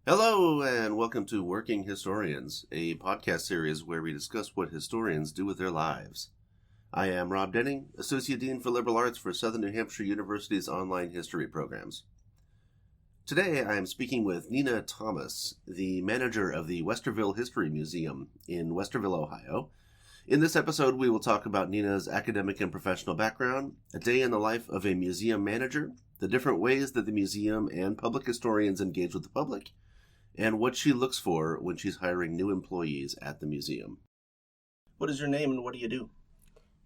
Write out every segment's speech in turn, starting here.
Hello, and welcome to Working Historians, a podcast series where we discuss what historians do with their lives. I am Rob Denning, Associate Dean for Liberal Arts for Southern New Hampshire University's online history programs. Today, I am speaking with Nina Thomas, the manager of the Westerville History Museum in Westerville, Ohio. In this episode, we will talk about Nina's academic and professional background, a day in the life of a museum manager, the different ways that the museum and public historians engage with the public, and what she looks for when she's hiring new employees at the museum. What is your name and what do you do?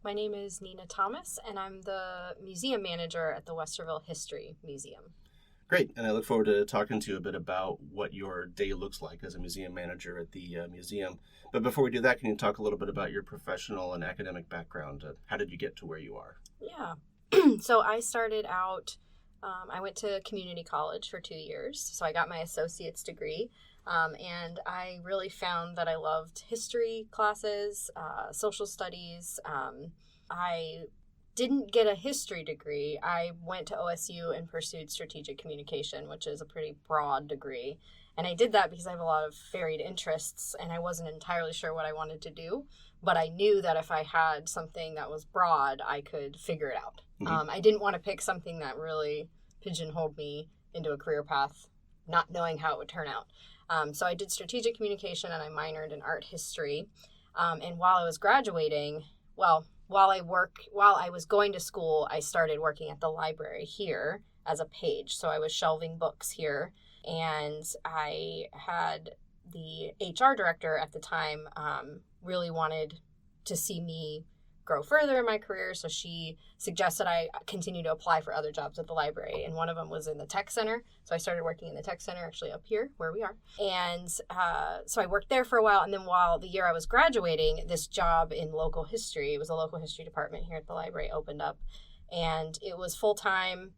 My name is Nina Thomas, and I'm the museum manager at the Westerville History Museum. Great, and I look forward to talking to you a bit about what your day looks like as a museum manager at the museum. But before we do that, can you talk a little bit about your professional and academic background? How did you get to where you are? Yeah, so I started out, I went to community college for 2 years, so I got my associate's degree, and I really found that I loved history classes, social studies. I didn't get a history degree. I went to OSU and pursued strategic communication, which is a pretty broad degree. And I did that because I have a lot of varied interests and I wasn't entirely sure what I wanted to do. But I knew that if I had something that was broad, I could figure it out. Mm-hmm. I didn't want to pick something that really pigeonholed me into a career path, not knowing how it would turn out. So I did strategic communication and I minored in art history. And while I was graduating, while I was going to school, I started working at the library here as a page. So I was shelving books here, and I had the HR director at the time really wanted to see me grow further in my career. So she suggested I continue to apply for other jobs at the library. And one of them was in the tech center. So I started working in the tech center, actually up here where we are. And so I worked there for a while. And then while the year I was graduating, this job in local history, it was a local history department here at the library, opened up. And it was full-time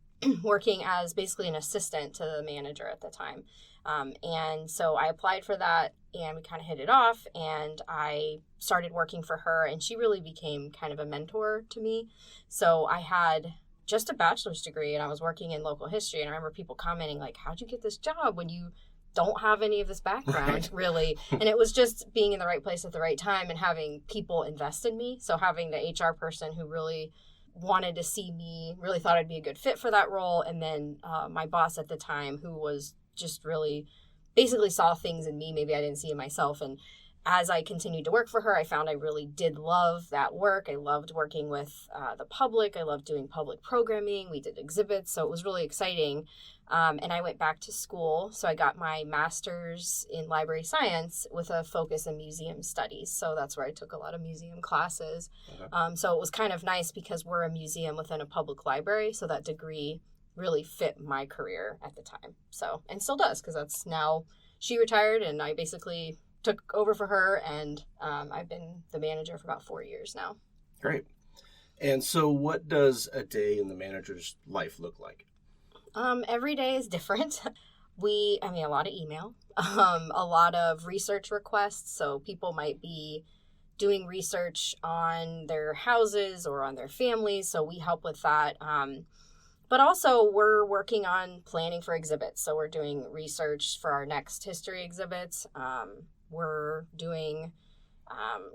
working as basically an assistant to the manager at the time. And so I applied for that and we kind of hit it off and I started working for her and she really became kind of a mentor to me. So I had just a bachelor's degree and I was working in local history and I remember people commenting like, how'd you get this job when you don't have any of this background, really? And it was just being in the right place at the right time and having people invest in me. So having the HR person who really wanted to see me, really thought I'd be a good fit for that role. And then my boss at the time, who was just really basically saw things in me maybe I didn't see in myself. And as I continued to work for her, I found I really did love that work. I loved working with the public. I loved doing public programming. We did exhibits, so it was really exciting. And I went back to school. So I got my master's in library science with a focus in museum studies. So that's where I took a lot of museum classes. Okay. So it was kind of nice because we're a museum within a public library. So that degree really fit my career at the time. So, and still does, because that's now she retired and I basically took over for her, and I've been the manager for about 4 years now. Great. And so what does a day in the manager's life look like? Every day is different. A lot of email, a lot of research requests. So people might be doing research on their houses or on their families. So we help with that. But also we're working on planning for exhibits. So we're doing research for our next history exhibits. We're doing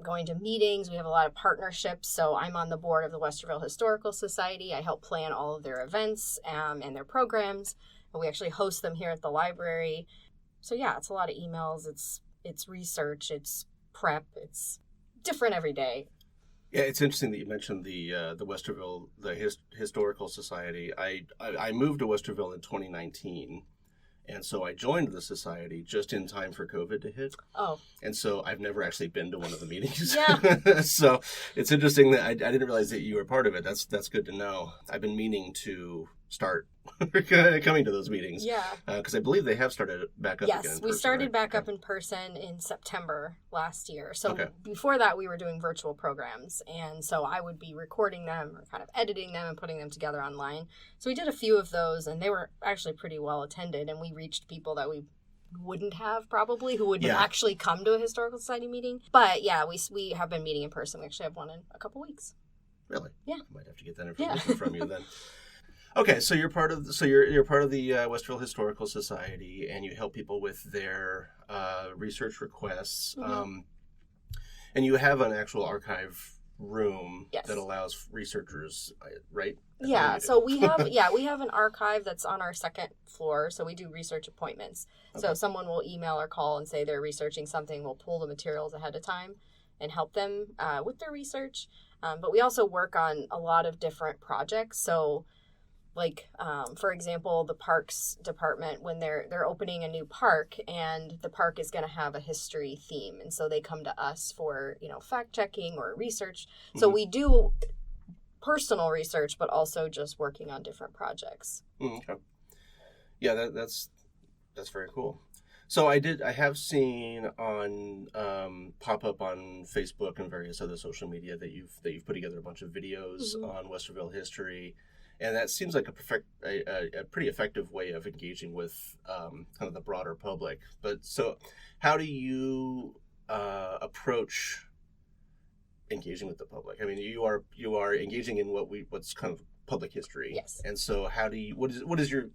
going to meetings. We have a lot of partnerships. So I'm on the board of the Westerville Historical Society. I help plan all of their events and their programs. And we actually host them here at the library. So yeah, it's a lot of emails. It's research. It's prep. It's different every day. Yeah, it's interesting that you mentioned the Westerville, Historical Society. I moved to Westerville in 2019. And so I joined the society just in time for COVID to hit. Oh. And so I've never actually been to one of the meetings. Yeah. So it's interesting that I didn't realize that you were part of it. That's good to know. I've been meaning to start coming to those meetings. Yeah. Because I believe they have started back up again. Yes, we started back up in person in September last year. So before that, we were doing virtual programs. And so I would be recording them or kind of editing them and putting them together online. So we did a few of those, and they were actually pretty well attended. And we reached people that we wouldn't have probably, who wouldn't actually come to a historical society meeting. But yeah, we have been meeting in person. We actually have one in a couple weeks. Really? Yeah. I might have to get that information from you then. Okay, so you're part of you're part of the Westerville Historical Society, and you help people with their research requests. Mm-hmm. And you have an actual archive room Yes. that allows researchers, right? Yeah, so we have an archive that's on our second floor, so we do research appointments. So someone will email or call and say they're researching something, we'll pull the materials ahead of time and help them with their research. But we also work on a lot of different projects. So like, for example, the Parks Department, when they're opening a new park, and the park is going to have a history theme. And so they come to us for, fact checking or research. So we do personal research, but also just working on different projects. Okay. Yeah, that's very cool. So I have seen on pop up on Facebook and various other social media that you've put together a bunch of videos on Westerville history, and that seems like a pretty effective way of engaging with kind of the broader public. But so, how do you approach engaging with the public? I mean, you are engaging in what's kind of public history. Yes. And so, how do you what is your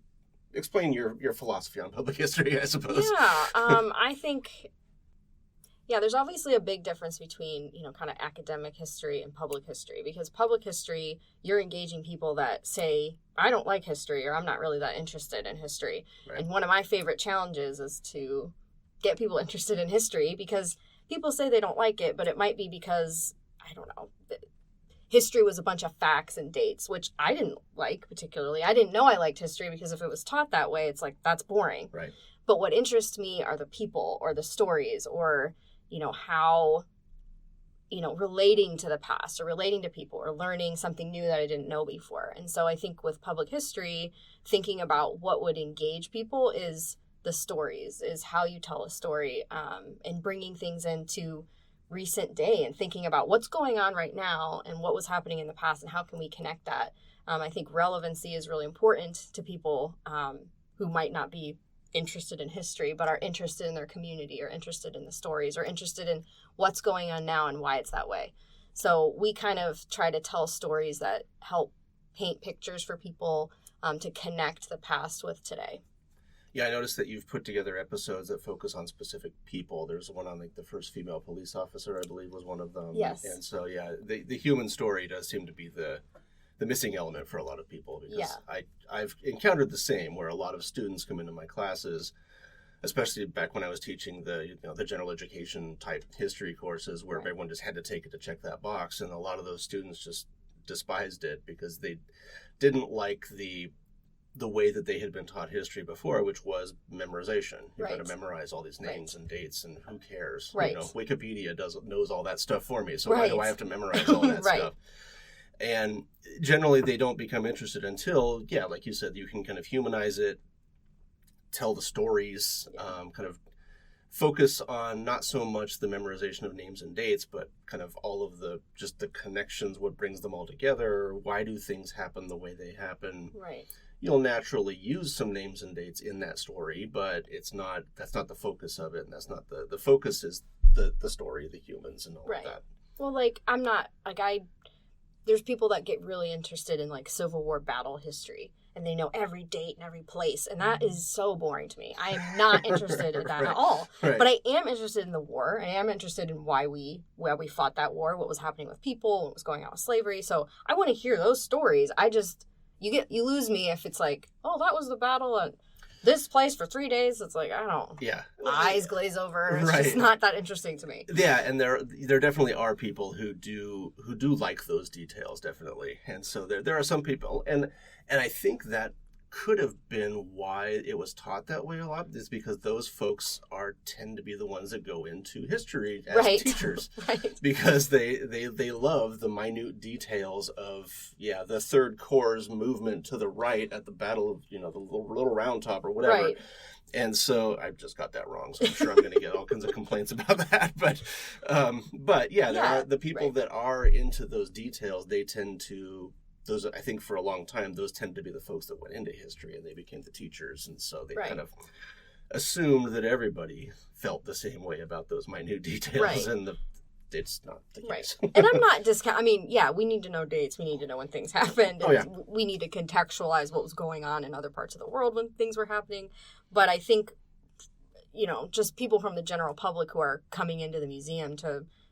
explain your philosophy on public history, I suppose. Yeah, I think, there's obviously a big difference between, kind of academic history and public history, because public history, you're engaging people that say, I don't like history, or I'm not really that interested in history. Right. And one of my favorite challenges is to get people interested in history, because people say they don't like it, but it might be because, I don't know, history was a bunch of facts and dates, which I didn't like particularly. I didn't know I liked history, because if it was taught that way, it's like, that's boring. Right. But what interests me are the people, or the stories, or, how, relating to the past, or relating to people, or learning something new that I didn't know before. And so I think with public history, thinking about what would engage people is the stories, is how you tell a story, and bringing things into recent day and thinking about what's going on right now and what was happening in the past and how can we connect that. I think relevancy is really important to people who might not be interested in history but are interested in their community, or interested in the stories, or interested in what's going on now and why it's that way. So we kind of try to tell stories that help paint pictures for people to connect the past with today. Yeah, I noticed that you've put together episodes that focus on specific people. There's one on like the first female police officer, I believe, was one of them. Yes. And so, the human story does seem to be the missing element for a lot of people, because I've encountered the same, where a lot of students come into my classes, especially back when I was teaching the general education type history courses, where everyone just had to take it to check that box, and a lot of those students just despised it because they didn't like the way that they had been taught history before, which was memorization. You've got to memorize all these names and dates, and who cares? Right. Wikipedia knows all that stuff for me, so why do I have to memorize all that stuff? And generally, they don't become interested until, like you said, you can kind of humanize it, tell the stories, kind of focus on not so much the memorization of names and dates, but kind of all of the connections, what brings them all together, why do things happen the way they happen. Right. You'll naturally use some names and dates in that story, but that's not the focus of it, and that's not the focus is the story, the humans, and all of that. Well, I'm not, there's people that get really interested in Civil War battle history, and they know every date and every place, and that is so boring to me. I am not interested in that at all. Right. But I am interested in the war. I am interested in why we fought that war, what was happening with people, what was going on with slavery. So I want to hear those stories. You lose me if it's like, oh, that was the battle at this place for 3 days. It's like, I don't. Yeah. Eyes glaze over. It's just not that interesting to me. Yeah, and there definitely are people who do like those details, definitely. And so there are some people, and I think that could have been why it was taught that way a lot, is because those folks tend to be the ones that go into history as teachers. Because they love the minute details of the Third Corps' movement to the right at the Battle of the Little Round Top or whatever. Right. And so I just got that wrong, so I'm sure I'm going to get all kinds of complaints about that. But there are the people that are into those details. They tend to. Those, I think, for a long time, those tend to be the folks that went into history, and they became the teachers, and so they kind of assumed that everybody felt the same way about those minute details, and it's not the case. Right. And I'm not I mean, yeah, we need to know dates. We need to know when things happened. And we need to contextualize what was going on in other parts of the world when things were happening. But I think, just people from the general public who are coming into the museum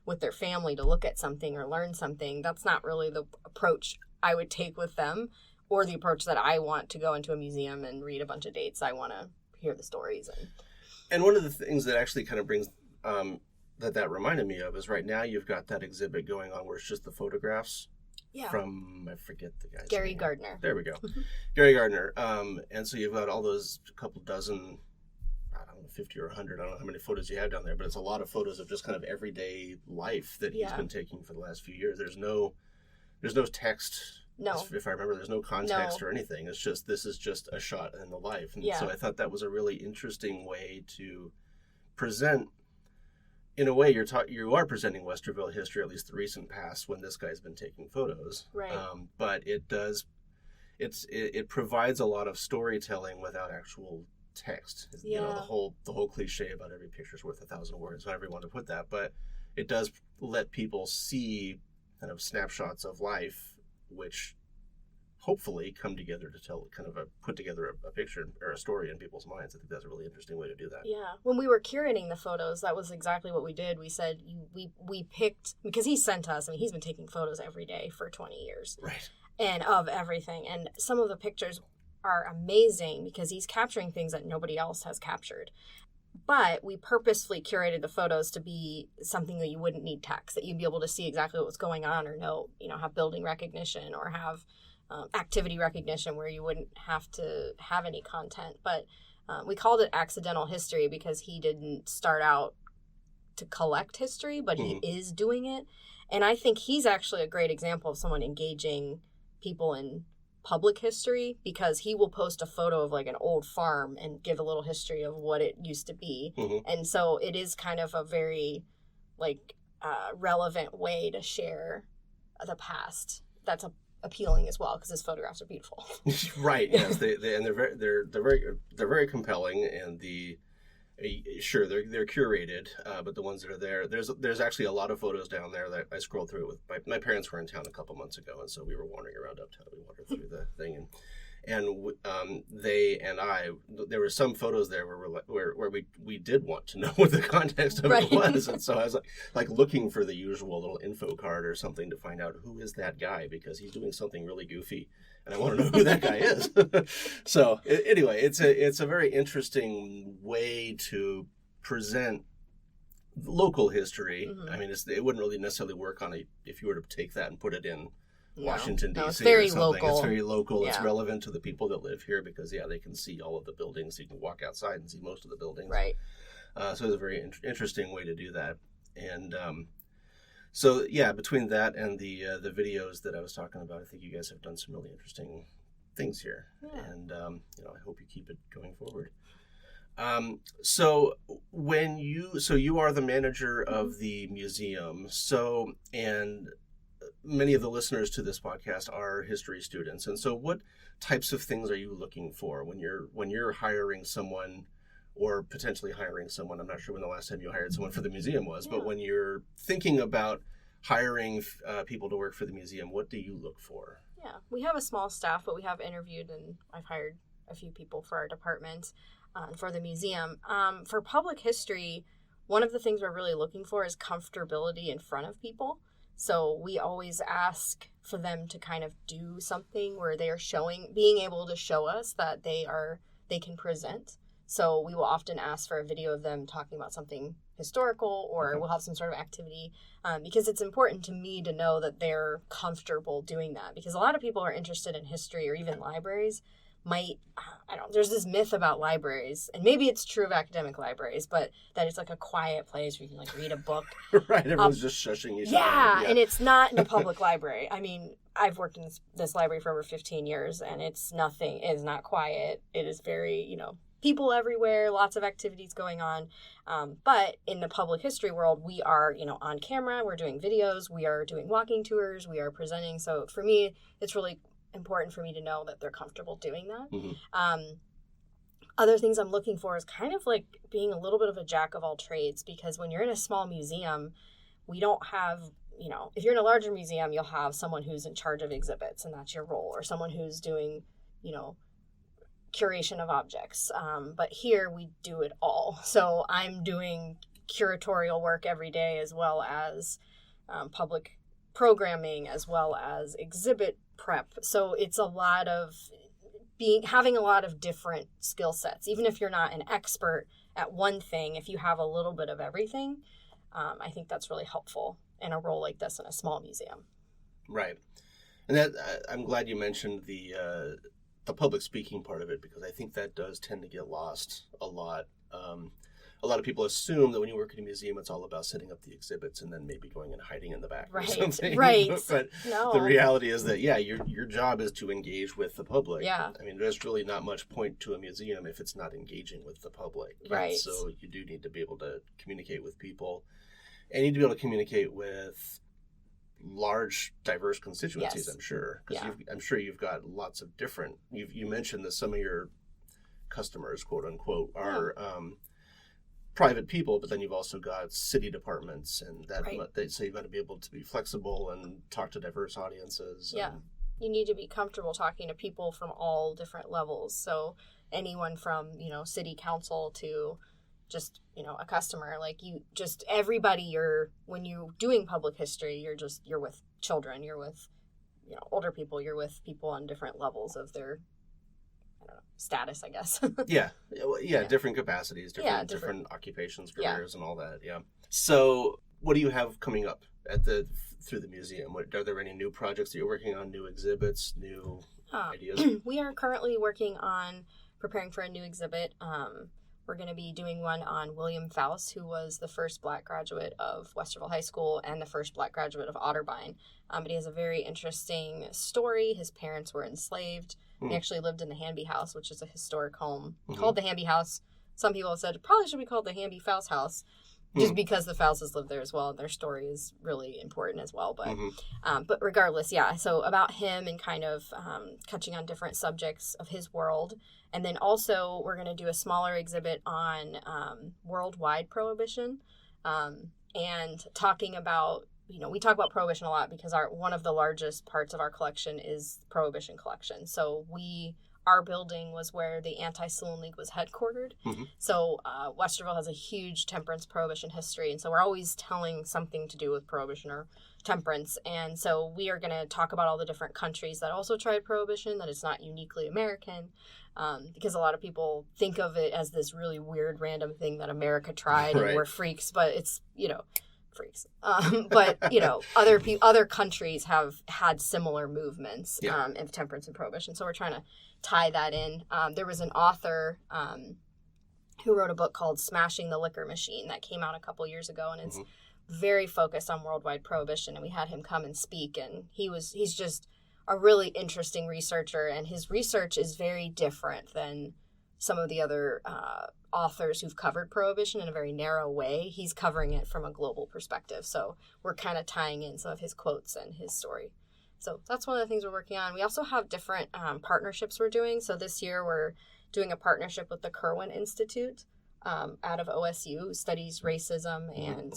with their family to look at something or learn something, that's not really the approach I would take with them, or the approach that I want to go into a museum and read a bunch of dates. I want to hear the stories. And one of the things that actually kind of brings that reminded me of is right now you've got that exhibit going on where it's just the photographs from, I forget the guy's Gary name. Gardner. There we go. Gary Gardner. And so you've got all those couple dozen, I don't know, 50 or 100, I don't know how many photos you have down there, but it's a lot of photos of just kind of everyday life that he's been taking for the last few years. There's no text. No. If I remember, there's no context or anything. It's just, this is just a shot in the life. And so I thought that was a really interesting way to present, in a way, you are presenting Westerville history, at least the recent past, when this guy's been taking photos. Right. But it provides a lot of storytelling without actual text. Yeah. The whole cliche about every picture's worth 1,000 words, however you want to put that. But it does let people see kind of snapshots of life, which hopefully come together to tell put together a picture or a story in people's minds. I think that's a really interesting way to do that. Yeah. When we were curating the photos, that was exactly what we did. We said we picked, because he sent us, he's been taking photos every day for 20 years. Right. And of everything. And some of the pictures are amazing because he's capturing things that nobody else has captured. But we purposefully curated the photos to be something that you wouldn't need text, that you'd be able to see exactly what's going on, or know, have building recognition, or have activity recognition where you wouldn't have to have any content. But we called it accidental history because he didn't start out to collect history, but he is doing it. And I think he's actually a great example of someone engaging people in public history, because he will post a photo of like an old farm and give a little history of what it used to be. And so it is kind of a very relevant way to share the past. That's appealing as well, because his photographs are beautiful. Right. Yes. They're very compelling, and they're curated, but the ones that are there's actually a lot of photos down there that I scrolled through with my parents were in town a couple months ago, and so we were wandering around uptown. We wandered through the thing, and they and I, there were some photos there where we did want to know what the context of it was, and so I was like looking for the usual little info card or something to find out who is that guy, because he's doing something really goofy, and I want to know who that guy is. So anyway, it's a very interesting way to present local history. I mean, it wouldn't really necessarily work if you were to take that and put it in Washington, D.C. It's very or something. local. It's very local. Yeah. It's relevant to the people that live here because, they can see all of the buildings. You can walk outside and see most of the buildings. Right. So it's a very interesting way to do that. And so, between that and the videos that I was talking about, I think you guys have done some really interesting things here. Yeah. And, I hope you keep it going forward. So you are the manager of the museum. And many of the listeners to this podcast are history students. And so what types of things are you looking for when you're hiring someone, or potentially hiring someone? I'm not sure when the last time you hired someone for the museum was, but when you're thinking about hiring people to work for the museum, what do you look for? Yeah, we have a small staff, but we have interviewed and I've hired a few people for our department for the museum. For public history, one of the things we're really looking for is comfortability in front of people. So we always ask for them to kind of do something where they are being able to show us that they can present. So we will often ask for a video of them talking about something historical, or we'll have some sort of activity, because it's important to me to know that they're comfortable doing that. Because a lot of people are interested in history, or even libraries there's this myth about libraries, and maybe it's true of academic libraries, but that it's like a quiet place where you can read a book. Right, everyone's just shushing each other. Yeah, and it's not in a public library. I mean, I've worked in this library for over 15 years, and it is not quiet. It is very, people everywhere, lots of activities going on. But in the public history world, we are, on camera, we're doing videos, we are doing walking tours, we are presenting. So for me, it's really important for me to know that they're comfortable doing that. Other things I'm looking for is kind of like being a little bit of a jack of all trades, because when you're in a small museum, we don't have, if you're in a larger museum, you'll have someone who's in charge of exhibits, and that's your role, or someone who's doing, curation of objects. But here we do it all. So I'm doing curatorial work every day, as well as public programming, as well as exhibit prep. So it's a lot of having a lot of different skill sets. Even if you're not an expert at one thing, if you have a little bit of everything, I think that's really helpful in a role like this in a small museum. Right. And that I'm glad you mentioned the public speaking part of it, because I think that does tend to get lost a lot. A lot of people assume that when you work in a museum, it's all about setting up the exhibits and then maybe going and hiding in the back or something. Right. But no. The reality is that, your job is to engage with the public. Yeah. I mean, there's really not much point to a museum if it's not engaging with the public. Right. And so you do need to be able to communicate with people, and you need to be able to communicate with large, diverse constituencies, Yes. I'm sure. Because Yeah. I'm sure you've got lots of different... You mentioned that some of your customers, quote unquote, are... private people, but then you've also got city departments, and so you've got to be able to be flexible and talk to diverse audiences. Yeah. You need to be comfortable talking to people from all different levels. So anyone from, city council to just, a customer, everybody when you're doing public history, you're with children, you're with, older people, you're with people on different levels of their status, I guess. Yeah, different capacities, different occupations, careers, and all that. Yeah. So, what do you have coming up through the museum? Are there any new projects that you're working on? New exhibits? New ideas? We are currently working on preparing for a new exhibit. We're going to be doing one on William Faust, who was the first Black graduate of Westerville High School and the first Black graduate of Otterbein. But he has a very interesting story. His parents were enslaved. He actually lived in the Hanby House, which is a historic home called the Hanby House. Some people have said it probably should be called the Hanby Faust House, just because the Faustes lived there as well, and their story is really important as well. But regardless, yeah. So about him and kind of touching on different subjects of his world. And then also we're going to do a smaller exhibit on worldwide prohibition and talking about, we talk about prohibition a lot because one of the largest parts of our collection is prohibition collection. So our building was where the Anti-Saloon League was headquartered. So Westerville has a huge temperance prohibition history. And so we're always telling something to do with prohibition or temperance. And so we are going to talk about all the different countries that also tried prohibition, that it's not uniquely American. Because a lot of people think of it as this really weird random thing that America tried and we're freaks, but it's, freaks. But, other countries have had similar movements of temperance and prohibition. So we're trying to tie that in. There was an author who wrote a book called Smashing the Liquor Machine that came out a couple years ago, and it's very focused on worldwide prohibition. And we had him come and speak, and he's just a really interesting researcher, and his research is very different than some of the other authors who've covered prohibition in a very narrow way. He's covering it from a global perspective. So we're kind of tying in some of his quotes and his story. So that's one of the things we're working on. We also have different partnerships we're doing. So this year we're doing a partnership with the Kirwan Institute out of OSU, who studies racism. And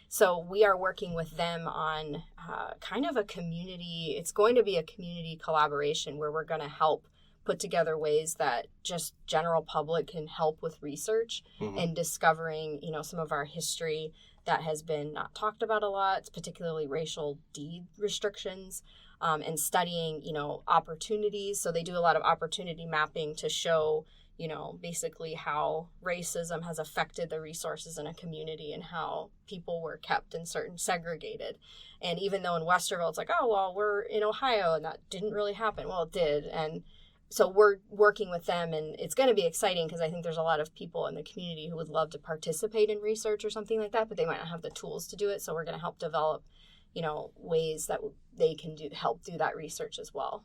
so we are working with them on kind of a community. It's going to be a community collaboration where we're going to help put together ways that just general public can help with research and discovering, some of our history that has been not talked about a lot, particularly racial deed restrictions, and studying, opportunities. So they do a lot of opportunity mapping to show, basically how racism has affected the resources in a community and how people were kept in certain segregated. And even though in Westerville, it's like, oh, well, we're in Ohio and that didn't really happen. Well, it did. And so we're working with them, and it's going to be exciting because I think there's a lot of people in the community who would love to participate in research or something like that, but they might not have the tools to do it. So we're going to help develop, ways that they can help do that research as well.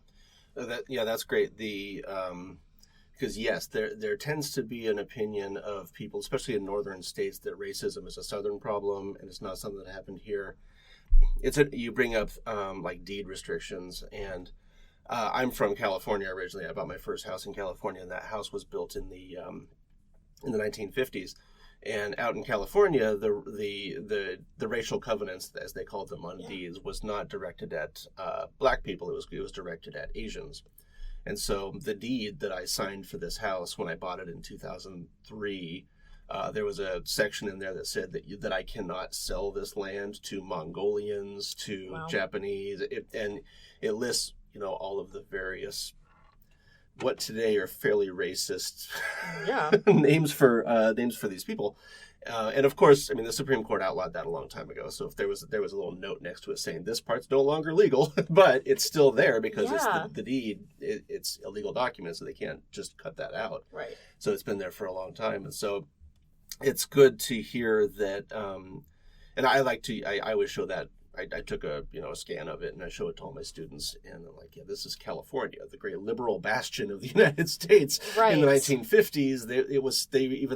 That's great. Because yes, there tends to be an opinion of people, especially in northern states, that racism is a southern problem and it's not something that happened here. You bring up like deed restrictions, and I'm from California originally. I bought my first house in California, and that house was built in the 1950s. And out in California, the racial covenants, as they called them on deeds, was not directed at black people. It was directed at Asians. And so the deed that I signed for this house when I bought it in 2003, there was a section in there that said that I cannot sell this land to Mongolians, to Japanese, and it lists, all of the various, what today are fairly racist names for these people. And of course, I mean, the Supreme Court outlawed that a long time ago. So if there was a little note next to it saying this part's no longer legal, but it's still there because it's the deed. It's a legal document, so they can't just cut that out. Right. So it's been there for a long time, and so it's good to hear that. And I always show that. I took a scan of it and I show it to all my students, and I'm like, this is California, the great liberal bastion of the United States. Right. In the 1950s.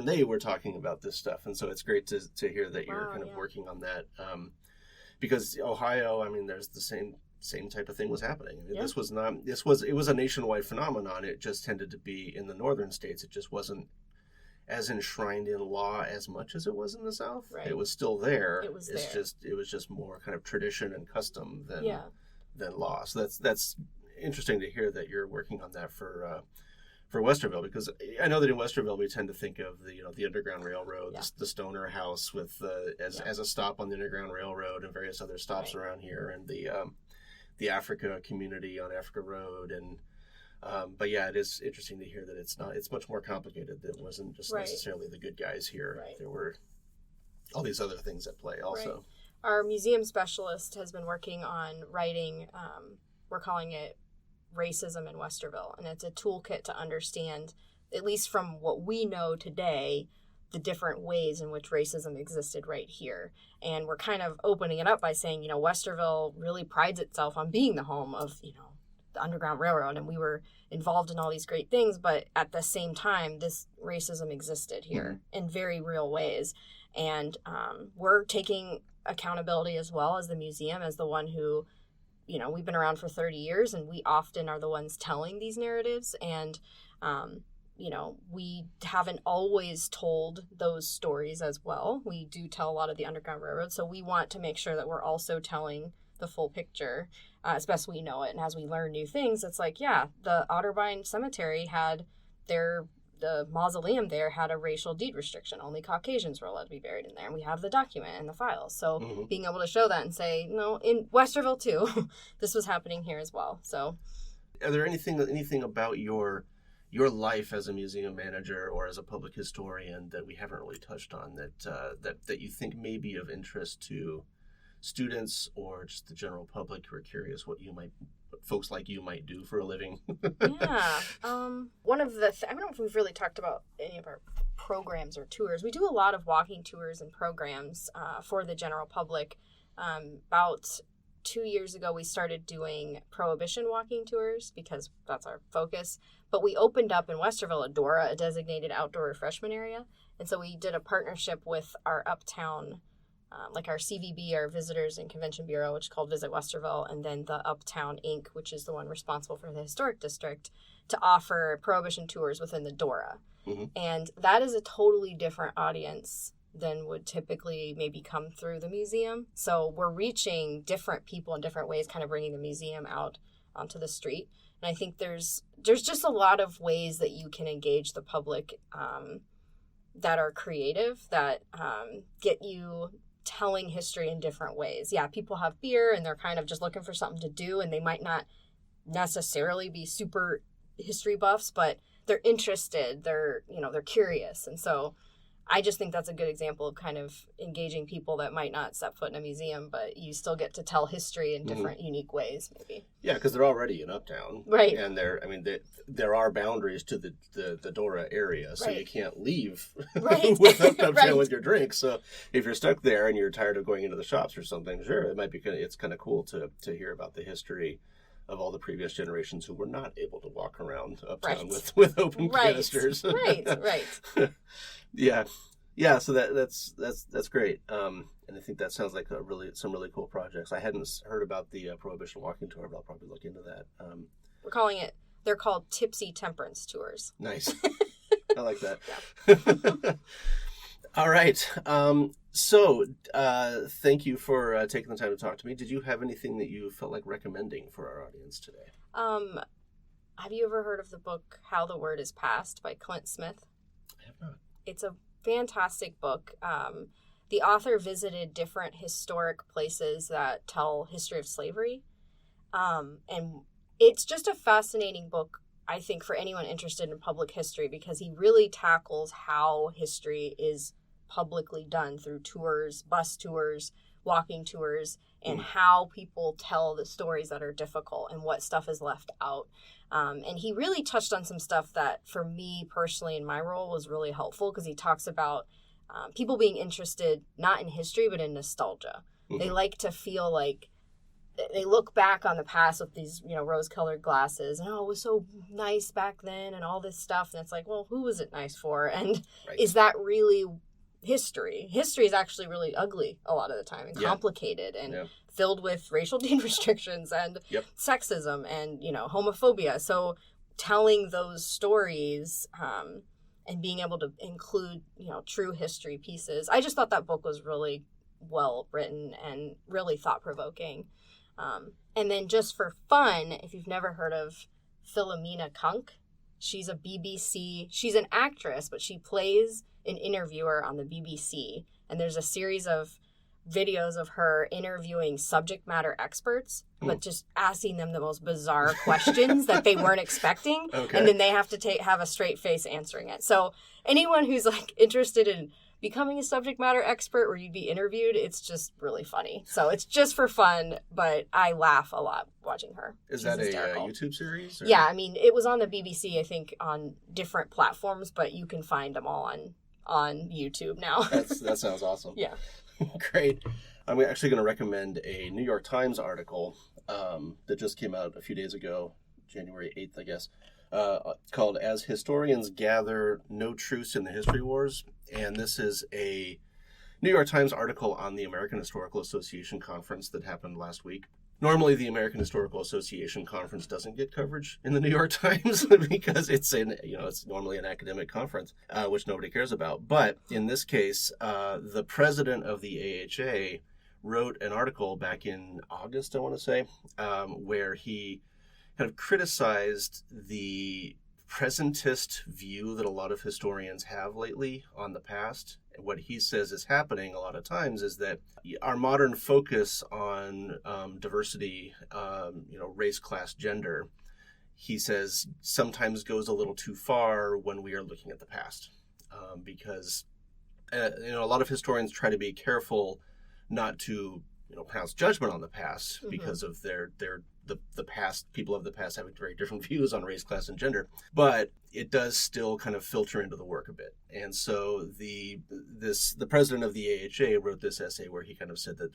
They were talking about this stuff, and so it's great to hear that you're kind of working on that, because Ohio, I mean, there's the same type of thing was happening. I mean, it was a nationwide phenomenon. It just tended to be in the northern states. It just wasn't as enshrined in law as much as it was in the South. Right. It was still there. It was just more kind of tradition and custom than law. So that's interesting to hear that you're working on that for Westerville, because I know that in Westerville we tend to think of the Underground Railroad, the Stoner House with as a stop on the Underground Railroad and various other stops around here, and the Africa community on Africa Road, and but it is interesting to hear that it's much more complicated. That it wasn't just necessarily the good guys here. Right. There were all these other things at play also. Right. Our museum specialist has been working on writing, we're calling it Racism in Westerville, and it's a toolkit to understand, at least from what we know today, the different ways in which racism existed right here. And we're kind of opening it up by saying, Westerville really prides itself on being the home of, the Underground Railroad, and we were involved in all these great things, but at the same time, this racism existed here in very real ways. And we're taking accountability as well as the museum, as the one who, we've been around for 30 years, and we often are the ones telling these narratives. And, we haven't always told those stories as well. We do tell a lot of the Underground Railroad, so we want to make sure that we're also telling the full picture, as best we know it. And as we learn new things, it's like, the Otterbein Cemetery had the mausoleum there had a racial deed restriction. Only Caucasians were allowed to be buried in there. And we have the document and the files. So being able to show that and say, no, in Westerville too, this was happening here as well. So are there anything about your life as a museum manager or as a public historian that we haven't really touched on that you think may be of interest to students or just the general who are curious what folks like you might do for a living? One of the I don't know if we've really talked about any of our programs or tours. We do a lot of walking tours and programs for the general public. About 2 years ago, we started doing Prohibition walking tours because that's our focus. But we opened up in Westerville a DORA, a designated outdoor refreshment area. And so we did a partnership with our Uptown, like our CVB, our Visitors and Convention Bureau, which is called Visit Westerville, and then the Uptown Inc., which is the one responsible for the Historic District, to offer Prohibition tours within the DORA. And that is a totally different audience than would typically maybe come through the museum. So we're reaching different people in different ways, kind of bringing the museum out onto the street. And I think there's just a lot of ways that you can engage the public that are creative, that get you telling history in different ways. People have beer and they're kind of just looking for something to do, and they might not necessarily be super history buffs, but they're interested, they're curious. And so I just think that's a good example of kind of engaging people that might not set foot in a museum, but you still get to tell history in different unique ways, maybe. Yeah, because they're already in Uptown. Right. And there are boundaries to the Dora area, so you can't leave with Uptown with your drink. So if you're stuck there and you're tired of going into the shops or something, sure, it's kind of cool to hear about the history of all the previous generations who were not able to walk around Uptown with open canisters. Right. Yeah. So that's great. And I think that sounds like some really cool projects. I hadn't heard about the Prohibition walking tour, but I'll probably look into that. They're called Tipsy Temperance Tours. Nice. I like that. All right. Thank you for taking the time to talk to me. Did you have anything that you felt like recommending for our audience today? Have you ever heard of the book How the Word is Passed by Clint Smith? I have not. It's a fantastic book. The author visited different historic places that tell history of slavery. And it's just a fascinating book, I think, for anyone interested in public history, because he really tackles how history is publicly done through tours, bus tours, walking tours, and how people tell the stories that are difficult and what stuff is left out. And he really touched on some stuff that, for me personally in my role, was really helpful, because he talks about people being interested not in history but in nostalgia. Mm-hmm. They like to feel like they look back on the past with these, rose-colored glasses, and it was so nice back then and all this stuff. And it's like, well, who was it nice for? And is that really history? History is actually really ugly a lot of the time, and complicated, and filled with racial gene restrictions and sexism and, homophobia. So telling those stories and being able to include, true history pieces. I just thought that book was really well written and really thought-provoking. And then just for fun, if you've never heard of Philomena Cunk, she's an actress, but she plays an interviewer on the BBC. And there's a series of videos of her interviewing subject matter experts, but just asking them the most bizarre questions that they weren't expecting. Okay. And then they have to have a straight face answering it. So anyone who's interested in becoming a subject matter expert where you'd be interviewed, it's just really funny. So it's just for fun, but I laugh a lot watching her. Is that a YouTube series? Or? Yeah, it was on the BBC, I think, on different platforms, but you can find them all on YouTube now. That sounds awesome. Yeah. Great. I'm actually going to recommend a New York Times article that just came out a few days ago, January 8th, I guess, called As Historians Gather, No Truce in the History Wars. And this is a New York Times article on the American Historical Association conference that happened last week. Normally, the American Historical Association conference doesn't get coverage in the New York Times because it's normally an academic conference, which nobody cares about. But in this case, the president of the AHA wrote an article back in August, I want to say, where he kind of criticized the presentist view that a lot of historians have lately on the past. What he says is happening a lot of times is that our modern focus on diversity, race, class, gender, he says sometimes goes a little too far when we are looking at the past, because a lot of historians try to be careful not to pronounce judgment on the past because of the past, people of the past having very different views on race, class, and gender, but it does still kind of filter into the work a bit. And so the president of the AHA wrote this essay where he kind of said that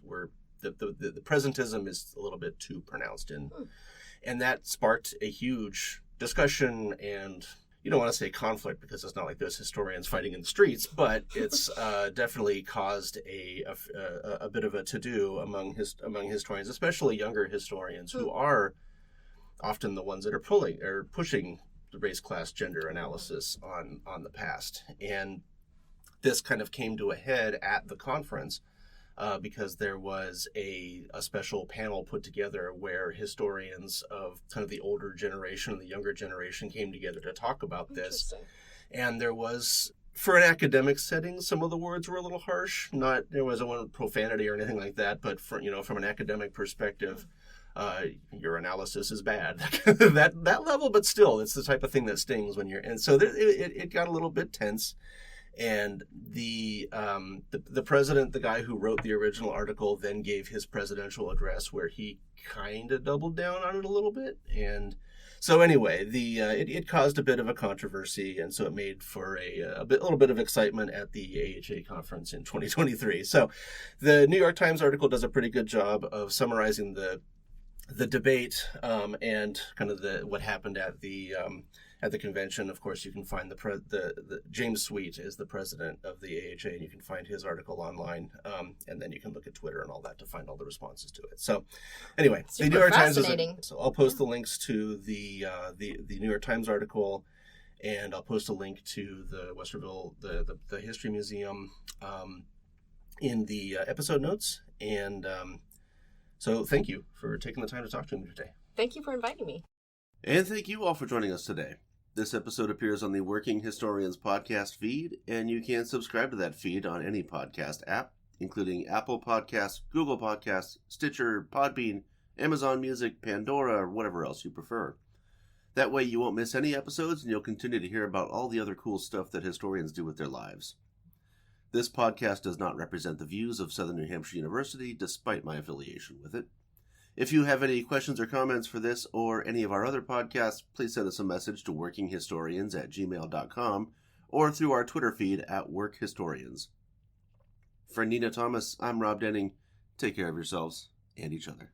the presentism is a little bit too pronounced, and that sparked a huge discussion, and you don't want to say conflict because it's not like there's historians fighting in the streets, but it's definitely caused a bit of a to-do among historians, especially younger historians who are often the ones that are pushing the race, class, gender analysis on the past. And this kind of came to a head at the conference because there was a special panel put together where historians of kind of the older generation and the younger generation came together to talk about this. And there was, for an academic setting, some of the words were a little harsh. There wasn't profanity or anything like that, but from an academic perspective, your analysis is bad. that level, but still, it's the type of thing that stings when you're. And so it got a little bit tense. And the president, the guy who wrote the original article, then gave his presidential address where he kind of doubled down on it a little bit. And so anyway, it caused a bit of a controversy, and so it made for a little bit of excitement at the AHA conference in 2023. So the New York Times article does a pretty good job of summarizing the debate and kind of what happened at the convention. Of course, you can find the James Sweet is the president of the AHA, and you can find his article online, and then you can look at Twitter and all that to find all the responses to it. So, anyway, the New York Times so I'll post the links to the New York Times article And I'll post a link to the Westerville, the History Museum in the episode notes. And so thank you for taking the time to talk to me today. Thank you for inviting me. And thank you all for joining us today. This episode appears on the Working Historians podcast feed, and you can subscribe to that feed on any podcast app, including Apple Podcasts, Google Podcasts, Stitcher, Podbean, Amazon Music, Pandora, or whatever else you prefer. That way you won't miss any episodes, and you'll continue to hear about all the other cool stuff that historians do with their lives. This podcast does not represent the views of Southern New Hampshire University, despite my affiliation with it. If you have any questions or comments for this or any of our other podcasts, please send us a message to workinghistorians@gmail.com or through our Twitter feed @workhistorians. For Nina Thomas, I'm Rob Denning. Take care of yourselves and each other.